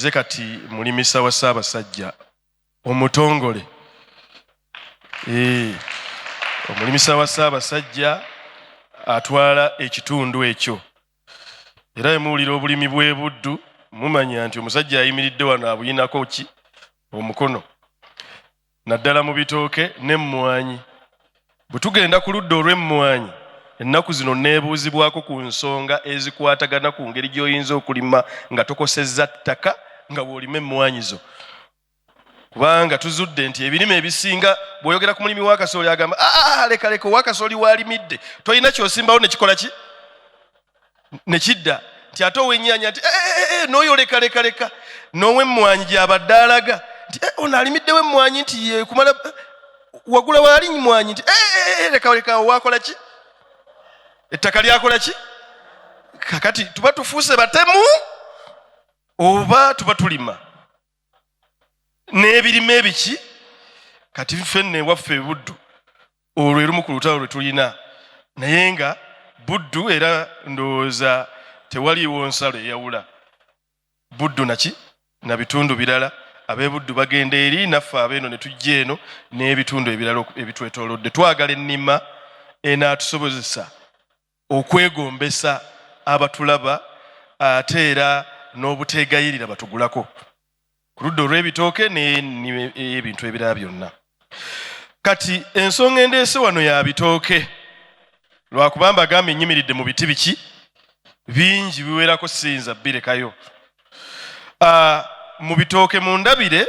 nze kati mulimisa wa Ssaabasajja omutongole. Omulimisa wa Ssaabasajja atwala ekitundu ekyo. Era muwulira obulimi bw'e Buddu mumanya nti omusajja ayimiridde wano abuyinako ki omukono. Naddala mu bitooke n'emmwanyi. Bwe tugenda ku ludda olw'emmwanyi, ennaku zino neebuuzibwako ku nsonga ezikwatagana ku ngeri gy'oyinza okulima nga tokosezza ttaka nga bw'olima emmwanyi zo. Kubanga tuzudde nti ebirime ebisinga bw'oyogera ku mulimi wa kasooli agamba leka owa kasooli waalimidde tolina ky'osimbawo ne kikola ki ne kidda nti ate ow'ennyaanya nti n'oyo leka n'ow'emmwanyi gy'abadde alaga nti ono alimiddewo emmwanyi nti kumala wagula waali mmwanyi nti leka waakola ki ettaka lyakola ki. Kakati tuba tufuuse batemu oba tuba tulima n'ebirime ebiki. Kati ffenna ewaffe Buddu olwo erumu ku lutalo lwe tulina, naye nga Buddu era ndowooza tewaliiwo nsalo eyawula Buddu naki na bitundu birala. Ab'e Buddu bagenda eri, naffe abeeno ne tujja eno n'ebitundu ebirala ebitwetoolodde. Twagala Nnima enaatusobozesa okwegombesa abatulaba ate era n'obuteegayirira batugulako ku ludda olw'ebitooke n'ebintu ebirala byonna. Kati ensonga endeese wano ya bitooke, lwakuba mbagambye nnyimiridde mu biti biki bingi biwerako siyinza birekayo. Mu bitooke mundabire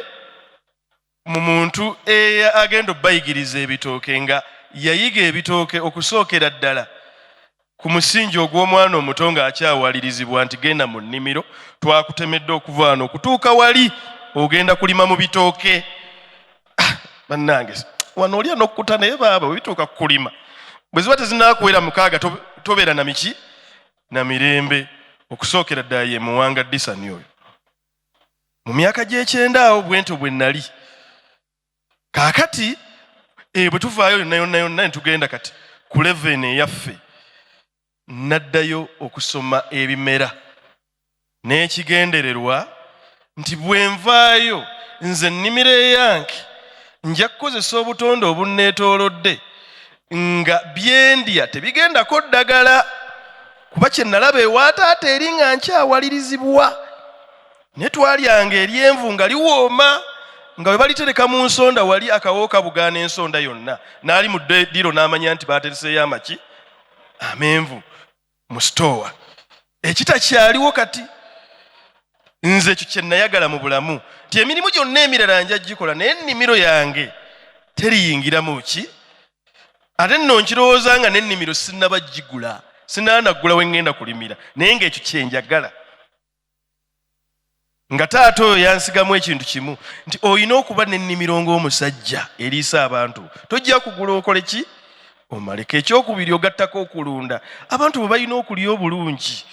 mu muntu agenda obbayigiriza ebitooke nga yayiga ebitooke okusookera ddala ku musingi ogw'omwana omuto ng'akyawalirizibwa nti genda mu nnimiro, twakutemedde okuva wano okutuuka wali ogenda kulima mu bitooke. Bannange wano olya n'okkuta naye baaba bwe bituuka ku kulima bwe ziba tezinaakuwera mukaaga tobeera na miki na mirembe. Okusookera ddala ye muwanga Disani oyo mu myaka gy'ekyenda awo bwento bwe nnali. Kaakati bwe tuvaayo yonna ne tugenda kati ku 11 eyaffe naddayo okusoma ebimera n'ekigendererwa nti bwe nvaayo nze nnimiro eyange nja kukozesa obutonde obunneetoolodde nga byendya tebigendako ddagala, kuba kye nalaba ewa taata eri nga nkyawalirizibwa. Ne twalyanga eryenvu nga liwooma nga bwe balitereka mu nsonda wali akawo kabugaana ensonda yonna. N'ali mu ddiro n'amanya nti baatereseeyo amaki amenvu mu sitoowa. Ekitakyaliwo kati nze ekyo kye nayagala mu bulamu nti emirimu gyonna emirala nja gikola naye ennimiro yange teriyingiramu ki. Ate nno nkirowooza nga n'ennimiro sinnaba gigula, sinnaanaggula we ŋŋenda kulimira, naye ng'ekyo kye njagala. Nga taata oyo yansigamu ekintu kimu nti olina okuba n'ennimiro ng'omusajja eriisa abantu. Tojja kugula okole ki omaleka. Ekyokubiri ogattako okulunda. Abantu bwe balina okulya obulungi,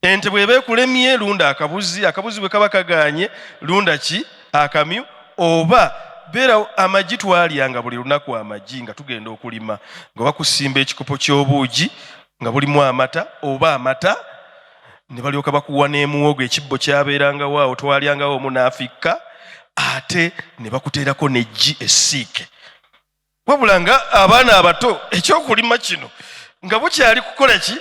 ente bw'eba ekulemye lunda akabuzi bwe kaba kagaanye lunda ki akamyu, oba beera amagi twalyanga buli lunaku amagi nga tugenda okulima, nga bakusimba ekikopo ky'obuugi nga bulimu amata oba amata, ne balyoka bakuwa n'emuwogo ekibbo kyabeerangawo awo twalyangawo omu n'afikka, ate ne bakuteerako n'eggi essiike. Wabula nga abaana abato ekyokulima kino nga bukyali kukola ki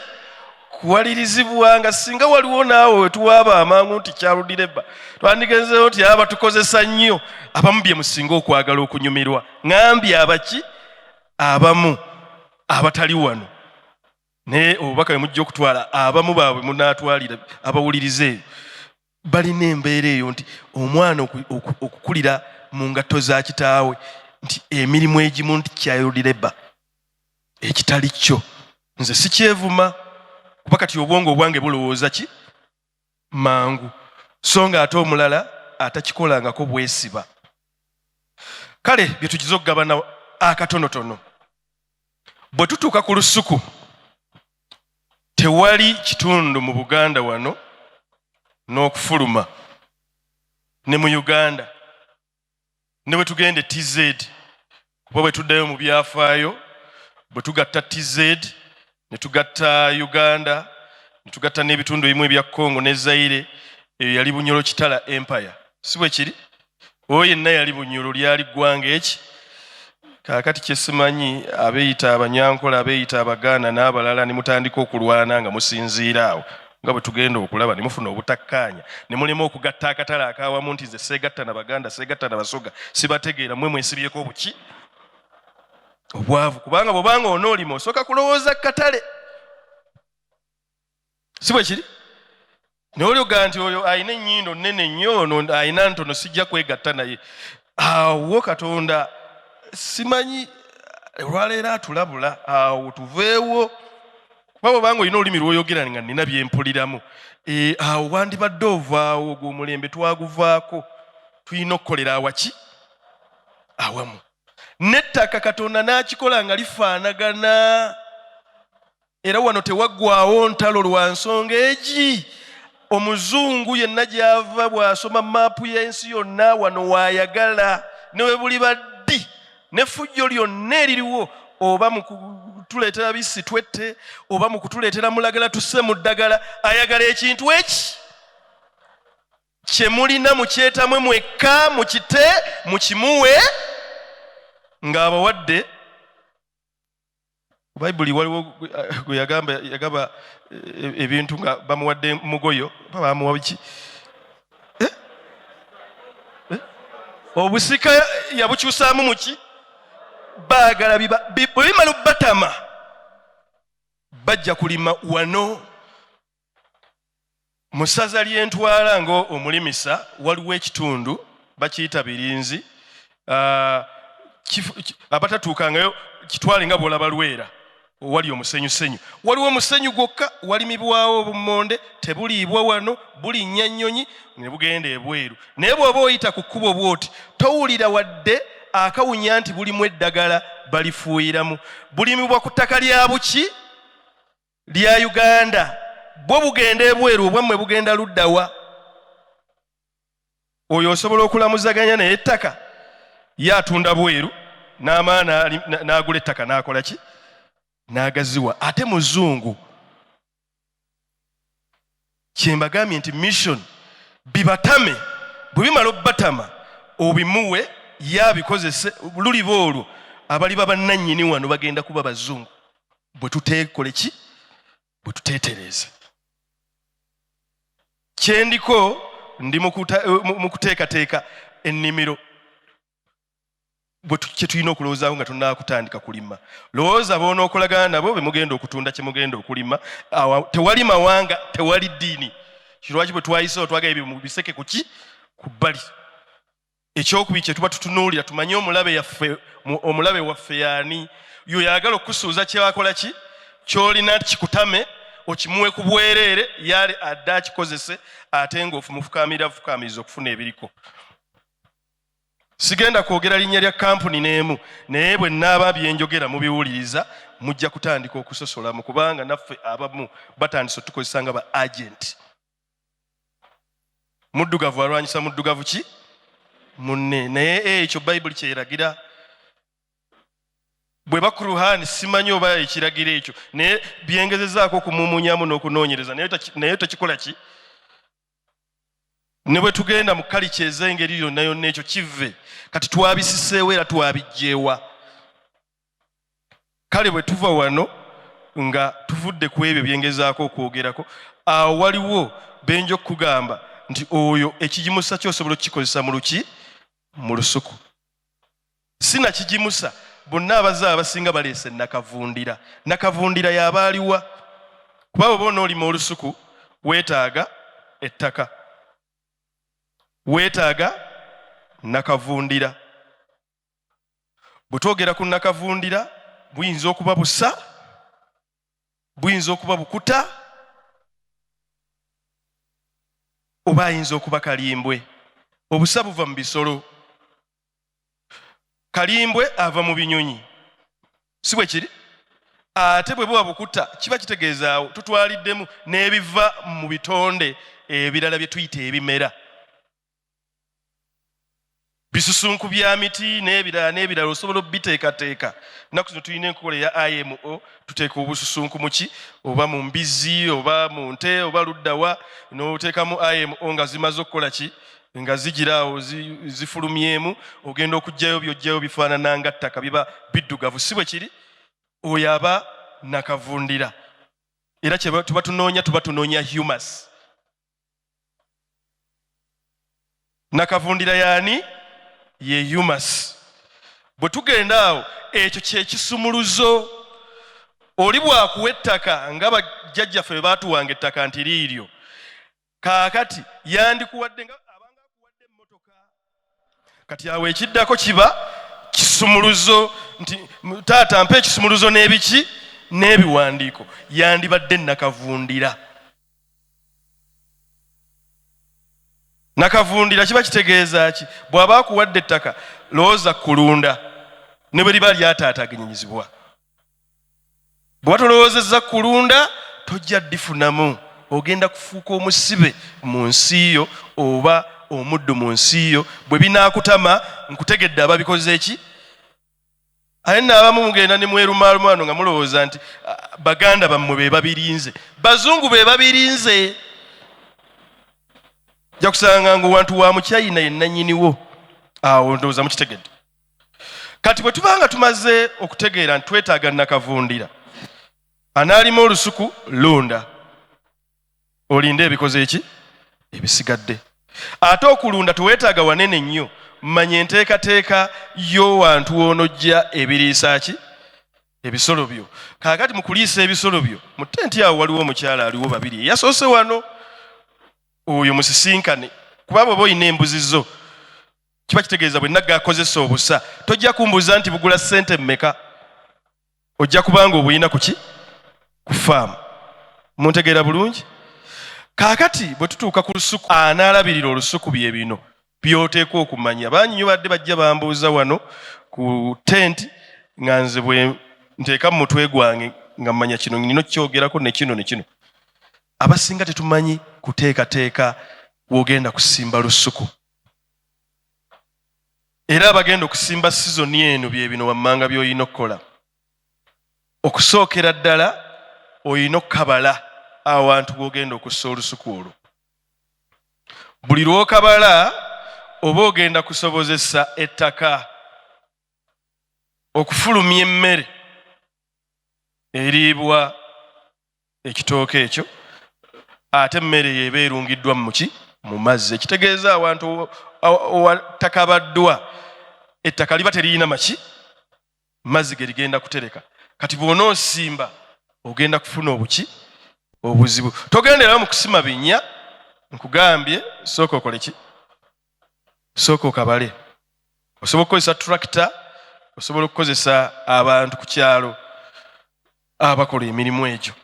kuwalirizibwa, nga singa waliwo naawe wetuwaaba amangu nti kyaludireba twandigenzeewo nti aba tukozesa nnyo. Abamu bye musinga okwagala okunyumirwa. Ngambye abaki abamu abatali wano naye obubaka bwe mujja okutwala abamu baabwe munaatwalira abawuliriza eyo balina embeera eyo nti omwana okukulira mu ngatto za kitaawe nti emirimu egimu nti kyaludireba ekitali kyo. Nze sikyevuma kuba kati obwongo obwange bulowooza ki mangu, so nga ate omulala atakikolangako bwesiba. Kale bye tugize okugabana akatonotono. Bwe tutuuka ku lusuku, tewali kitundu mu Buganda wano n'okufuluma ne mu Uganda ne bwe tugenda TZ, kuba bwe tuddayo mu byafaayo bwe tugatta TZ ne tugatta Uganda ne tugatta n'ebitundu ebimu ebya Congo ne Zaire eyo yali Bunyoro Kitala Empire si bwe kiri oyo yenna yali Bunyoro lyali ggwanga eki kaakati kyesimanyi abeeyita Abanyankola abeeyita Abaganda n'abalala ne mutandika okulwana nga musinziira awo nga bwe tugenda okulaba ne mufuna obutakkaanya ne mulema okugatta akatale akaawamu nti nze seegatta na Baganda seegatta na Basoga sibategeera mmwe mwesibyeko buki obwavu kubanga bw'obanga onoolima osooka kulowooza katale si bwe kiri n'olyoga nti oyo ayina ennyindo nnene nnyo ono ayina ntono sijja kwegatta naye awo Katonda simanyi olwaleero atulabula awo tuveewo kuba bw'obanga olina olulimi lw'oyogera nga nnina bye mpuliramu awo wandibadde ovaawo ogwo omulembe twaguvaako tulina okukolera awaki awamu n'ettaka Katonda n'akikola nga lifaanagana era wano tewaggwaawo ntalo lwa nsonga egi omuzungu yenna gy'ava bw'asoma maapu y'ensi yonna wano waayagala ne bwe buli baddi n'effujjo lyonna eririwo oba mu kutuleetera bisi twette oba mu kutuleetera mulagala tusse mu ddagala ayagala ekintu eki kye mulina mukyetamwe mwekka mukite mukimuwe ng'abawadde Bayibuli waliwo gwe yagamba ebintu nga bamuwadde mugoyo bamuwa biki obusika yabukyusaamu muki baagala bwe bimala batama bajja kulima wano mu ssaza ly'entwala nga omulimisa waliwo ekitundu bakiyita Birinzi abatatuukangayo kitwale nga bw'olaba Lwera wali omusenyusenyu waliwo omusenyu gwokka walimibwawo obummonde tebuliibwa wano bulinnya nnyonyi ne bugenda ebweru naye bw'oba oyita ku kkubo bw'oti towulira wadde akawunya nti bulimu eddagala balifuuyiramu bulimibwa ku ttaka lya buki lya Uganda bwo bugenda ebweru obwammwe bugenda luddawa oyo osobola okulamuzaganya naye ettaka yatunda bweru n'amaana n'agula ettaka n'akola ki n'agaziwa ate muzungu kyembagambye nti mission bibatame bwe bimala obbatama obimuwe yabikozese luliba olwo abali babannannyini wano bagenda kuba bazungu bwe tuteekole ki bwe tuteetereze kyendiko ndi mu kuteekateeka ennimiro kye tulina okulowoozaako nga tunnakutandika kulima lowooza boonookolagana nabo be mugenda okutunda kye mugenda okulima tewali mawanga tewali ddiini kirwaki bwe twayiseewo twagala ebyo mu biseke kuki ku bbali ekyokubi kye tuba tutunuulira tumanye omulabe waffe yaani yo yagala okusuuza kyewakola ki kyolina kikutame okimuwe ku bwereere yali adde akikozese ate ng'ofumufukaamiriza okufuna ebiriko sigenda kwogera linnya lya kampuni n'emu naye bwe nnaaba byenjogera mubiwuliriza mujja kutandika okusosolamu kubanga naffe abamu batandise otukozesa nga ba agenti muddugavu alwanyisa muddugavu ki munne naye ekyo bayibuli kyeragira bwe bakuruhani simanyi oba ekiragira ekyo naye byengezezaako okumumunyamu n'okunoonyereza naye tekikola ki ne bwe tugenda mu kalica ez'engeri yonna yonna ekyo kive kati twabisiseewo era twabijjeewa kale bwe tuva wano nga tuvudde ku ebyo byengezaako okwogerako awo waliwo benja okugamba nti oyo ekigimusa kyosobola okukikozesa mu luki mu lusuku sinakigimusa bonna abazaala abasinga baleese nakavundira yabaaliwa kuba oba onoolima olusuku weetaaga ettaka weetaaga nakavundira bwe twogera ku nakavundira buyinza okuba busa buyinza okuba bukuta oba ayinza okuba kalimbwe obusa buva mu bisolo kalimbwe ava mu binyonyi si bwe kiri ate bwe buba bukuta kiba kitegeezaawo tutwaliddemu n'ebiva mu bitonde ebirala bye tuyita ebimera bisusunku bya miti n'ebirala osobola obiteekateeka. Ennaku zino tulina enkola ya IMO, tuteeka obususunku muki oba mu mbizi oba mu nte oba luddawa, n'oteekamu IMO nga zimaze okukola ki, nga zigiraawo zifulumyemu, ogenda okugjayo byojjayo bifaanana nga ttaka, biba biddugavu. Si bwe kiri, oyo aba nakavundira. Era kye tuba tunoonya humus. Nakavundira yaani ye humus. Bwe tugenda awo, ekyo kyekisumuluzo. Oli bwakuwa ettaka nga bajjajjaffe bwe baatuwanga ettaka nti liiryo, kaakati yandikuwadde nga abanga akuwadde emmotoka, kati awo ekiddako kiba kisumuluzo, nti taata mpa ekisumuluzo n'ebiki n'ebiwandiiko. Yandibadde nakavundira. Nakavundira kiba kitegeeza ki? Bw'aba akuwadde ettaka lowooza kulunda ne bwe liba lyataataganyizibwa. Bw'aba tolowoozezza kulunda tojja ddifunamu, ogenda kufuuka omusibe mu nsi yo oba omuddu mu nsi yo. Bwe binaakutama nkutegedde ababikoze eki. Aye n'abamu mugenda ne mwerumaalumano nga mulowooza nti baganda bammwe be babirinze, bazungu be babirinze. Ojja kusanga ng'owantu wa mukyayina ye nannyiniwo. Awo ndowooza mukitegedde. Kati bwe tubanga tumaze okutegeera nti twetaaga nakavundira, anaalima olusuku lunda, olinde ebikoze eki ebisigadde. Ate okulunda teweetaaga wanene nnyo. Mmanya enteekateeka y'owantu w'onojja ebiriisa ki ebisolo byo. Kaakati mu kuliisa ebisolo byo, mu tenti awo waliwo omukyala aliwo babiri eyasoose wano, oyo musisinkane, kuba bw'oba olina embuzi zo kiba kitegeeza bwe nagga akozesa obusa tojja kumbuuza nti bugula ssente mmeka, ojja kubanga obulina kuki ku faamu. Muntegeera bulungi? Kaakati bwe tutuuka ku lusuku, anaalabirira olusuku bye bino by'oteekwa okumanya. Bannyonnyo badde bajja bambuuza wano ku tenti nga nze bwe nteeka mu mutwe gwange nga mmanya kino nina okukyogerako ne kino ne kino. Abasinga tetumanyi kuteekateeka w'ogenda kusimba lusuku. Era abagenda okusimba sizoni eno bye bino wammanga by'olina okukola. Okusookera ddala olina okukabala awantu w'ogenda okussa olusuku olwo. Buli lw'okabala oba ogenda kusobozesa ettaka okufulumya emmere eriibwa ekitooke ekyo, ate emmere yeeba erungiddwa mu mazzi. Ekitegeeza awantu owatakabaddwa ettaka liba teririna mazzi ge ligenda kutereka. Kati bw'onoosimba ogenda kufuna obuzibu. Togenderayo mu kusima binnya, nkugambye sooka okole ki? Sooka okabale. Osobola okukozesa tractor, osobola okukozesa abantu ku kyalo abakola emirimu egyo.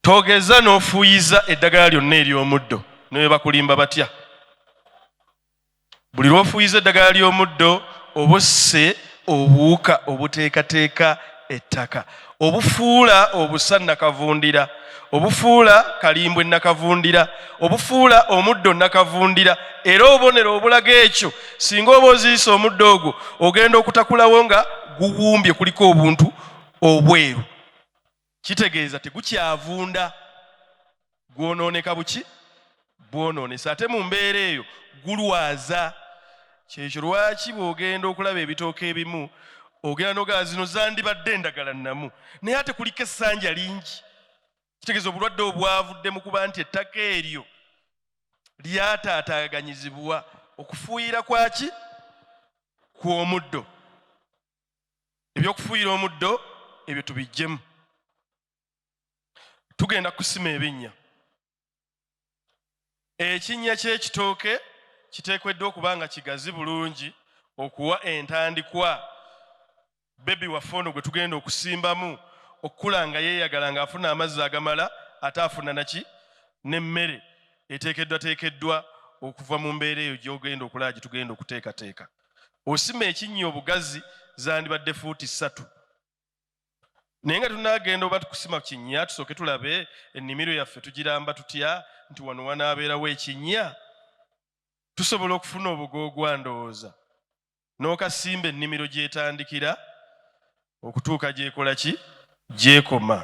Togeza n'ofuuyiza eddagala lyonna ery'omuddo ne bwe bakulimba batya. Buli lw'ofuuyiza eddagala ly'omuddo oba osse obuwuka obuteekateeka ettaka, obufuula obusa nakavundira, obufuula kalimbwe nakavundira, obufuula omuddo nakavundira. Era obubonero obulaga ekyo, singa oba oziisa omuddo ogwo ogenda okutakulawo nga guwumbye kuliko obuntu obweru, kitegeeza tegukyavunda, gwonooneka buki? Bwonoonesa. Ate mu mbeera eyo gulwaza. Kyekyo lwaki bw'ogenda okulaba ebitooke ebimu ogenda n'ogala zino zandibadde endagala nnamu, naye ate kuliko essanja lingi. Kitegeeza obulwadde obwavudde mu kuba nti ettaka eryo lyataataaganyizibwa. Okufuuyira kwaki? Kw'omuddo. Ebyokufuuyira omuddo ebyo tubiggyemu. Tugenda kusima ebinnya. Ekinnya ky'ekitooke kiteekeddwa okuba nga kigazi bulungi okuwa entandikwa bebi waffe ono gwe tugenda okusimbamu okukula nga yeeyagala ng'afuna amazzi agamala, ate afuna naki? N'emmere eteekeddwa okuva mu mbeera eyo gy'ogenda okulaba gye tugenda okuteekateeka. Osima ekinnya obugazi zandibadde fuuti 3. Naye nga tunaagenda oba tukusima kinnya, tusooke tulabe ennimiro yaffe tugiramba tutya nti wano wanaabeerawo ekinnya. tusobola okufuna obugoogwa ndowooza n'okasimba ennimiro gyetandikira okutuuka gyekola ki gyekoma.